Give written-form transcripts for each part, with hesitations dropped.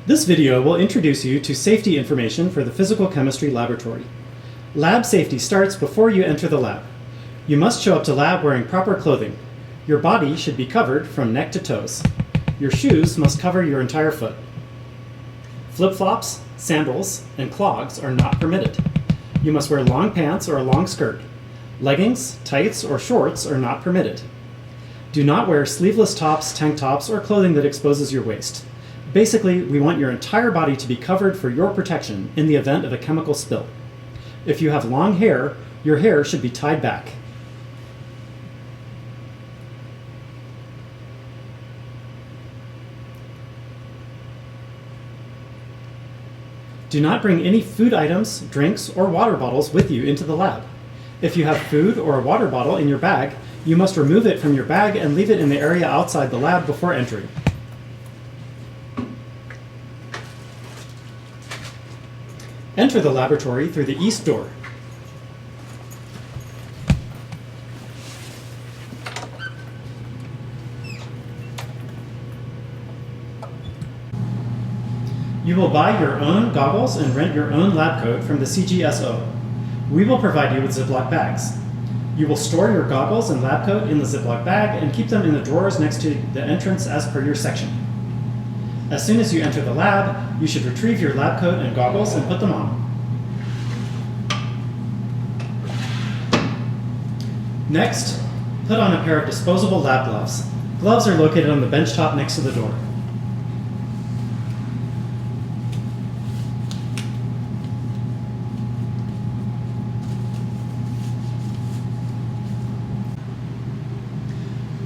This video will introduce you to safety information for the physical chemistry laboratory. Lab safety starts before you enter the lab. You must show up to lab wearing proper clothing. Your body should be covered from neck to toes. Your shoes must cover your entire foot. Flip-flops, sandals, and clogs are not permitted. You must wear long pants or a long skirt. Leggings, tights, or shorts are not permitted. Do not wear sleeveless tops, tank tops, or clothing that exposes your waist. Basically, we want your entire body to be covered for your protection in the event of a chemical spill. If you have long hair, your hair should be tied back. Do not bring any food items, drinks, or water bottles with you into the lab. If you have food or a water bottle in your bag, you must remove it from your bag and leave it in the area outside the lab before entering. Enter the laboratory through the east door. You will buy your own goggles and rent your own lab coat from the CGSO. We will provide you with Ziploc bags. You will store your goggles and lab coat in the Ziploc bag and keep them in the drawers next to the entrance as per your section. As soon as you enter the lab, you should retrieve your lab coat and goggles and put them on. Next, put on a pair of disposable lab gloves. Gloves are located on the bench top next to the door.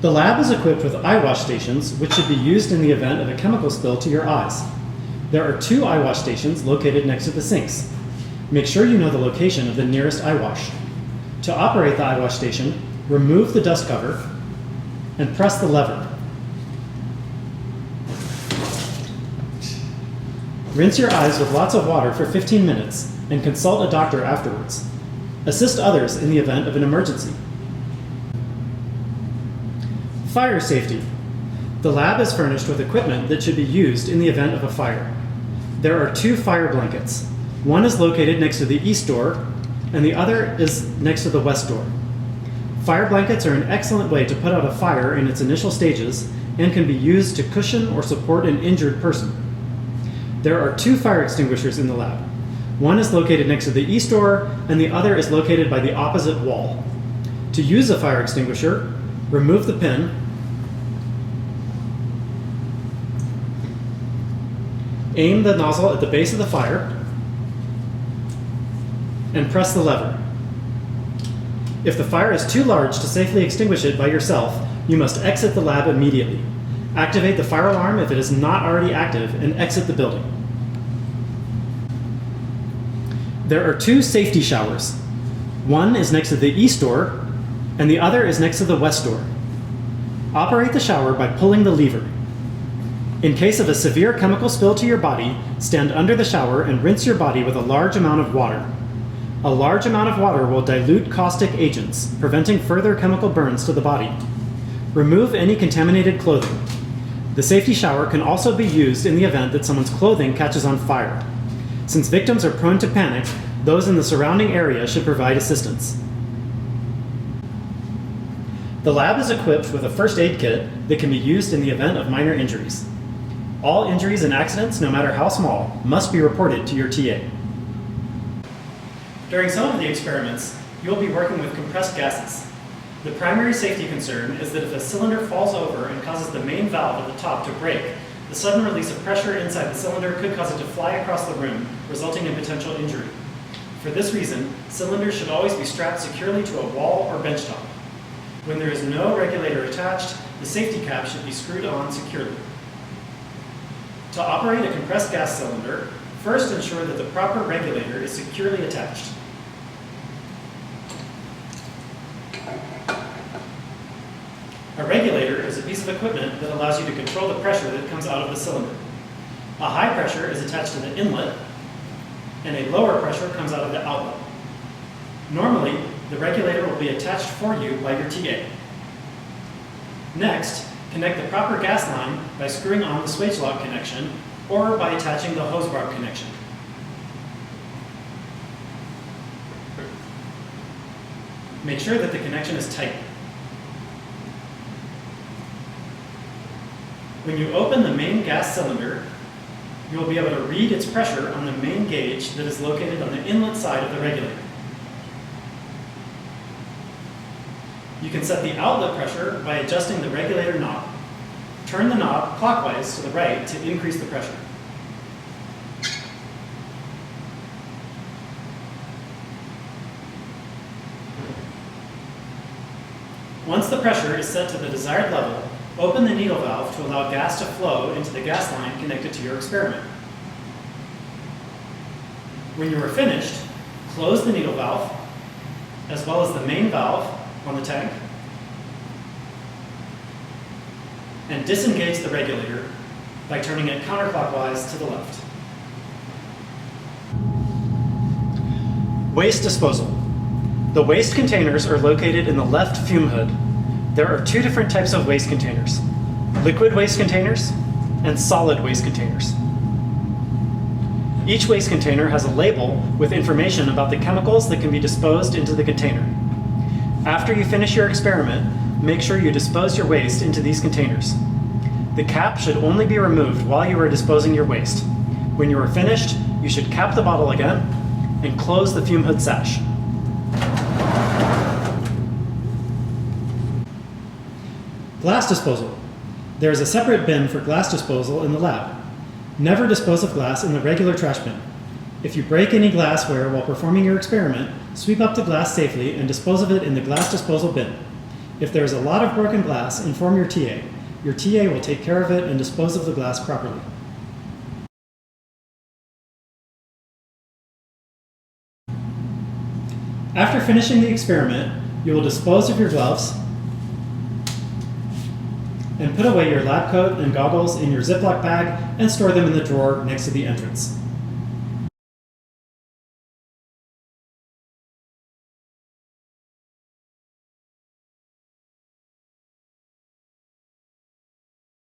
The lab is equipped with eye wash stations, which should be used in the event of a chemical spill to your eyes. There are 2 eye wash stations located next to the sinks. Make sure you know the location of the nearest eye wash. To operate the eye wash station, remove the dust cover and press the lever. Rinse your eyes with lots of water for 15 minutes and consult a doctor afterwards. Assist others in the event of an emergency. Fire safety. The lab is furnished with equipment that should be used in the event of a fire. There are 2 fire blankets. One is located next to the east door, and the other is next to the west door. Fire blankets are an excellent way to put out a fire in its initial stages and can be used to cushion or support an injured person. There are 2 fire extinguishers in the lab. One is located next to the east door, and the other is located by the opposite wall. To use a fire extinguisher, remove the pin, aim the nozzle at the base of the fire, and press the lever. If the fire is too large to safely extinguish it by yourself, you must exit the lab immediately. Activate the fire alarm if it is not already active and exit the building. There are 2 safety showers. One is next to the east door, and the other is next to the west door. Operate the shower by pulling the lever. In case of a severe chemical spill to your body, stand under the shower and rinse your body with a large amount of water. A large amount of water will dilute caustic agents, preventing further chemical burns to the body. Remove any contaminated clothing. The safety shower can also be used in the event that someone's clothing catches on fire. Since victims are prone to panic, those in the surrounding area should provide assistance. The lab is equipped with a first aid kit that can be used in the event of minor injuries. All injuries and accidents, no matter how small, must be reported to your TA. During some of the experiments, you'll be working with compressed gases. The primary safety concern is that if a cylinder falls over and causes the main valve at the top to break, the sudden release of pressure inside the cylinder could cause it to fly across the room, resulting in potential injury. For this reason, cylinders should always be strapped securely to a wall or bench top. When there is no regulator attached, the safety cap should be screwed on securely. To operate a compressed gas cylinder, first ensure that the proper regulator is securely attached. A regulator is a piece of equipment that allows you to control the pressure that comes out of the cylinder. A high pressure is attached to the inlet, and a lower pressure comes out of the outlet. Normally, the regulator will be attached for you by your TA. Next, connect the proper gas line by screwing on the swage lock connection or by attaching the hose bar connection. Make sure that the connection is tight. When you open the main gas cylinder, you will be able to read its pressure on the main gauge that is located on the inlet side of the regulator. You can set the outlet pressure by adjusting the regulator knob. Turn the knob clockwise to the right to increase the pressure. Once the pressure is set to the desired level, open the needle valve to allow gas to flow into the gas line connected to your experiment. When you are finished, close the needle valve, as well as the main valve on the tank, and disengage the regulator by turning it counterclockwise to the left. Waste disposal. The waste containers are located in the left fume hood. There are two different types of waste containers: liquid waste containers and solid waste containers. Each waste container has a label with information about the chemicals that can be disposed into the container. After you finish your experiment, make sure you dispose your waste into these containers. The cap should only be removed while you are disposing your waste. When you are finished, you should cap the bottle again and close the fume hood sash. Glass disposal. There is a separate bin for glass disposal in the lab. Never dispose of glass in the regular trash bin. If you break any glassware while performing your experiment, sweep up the glass safely and dispose of it in the glass disposal bin. If there is a lot of broken glass, inform your TA. Your TA will take care of it and dispose of the glass properly. After finishing the experiment, you will dispose of your gloves and put away your lab coat and goggles in your Ziploc bag and store them in the drawer next to the entrance.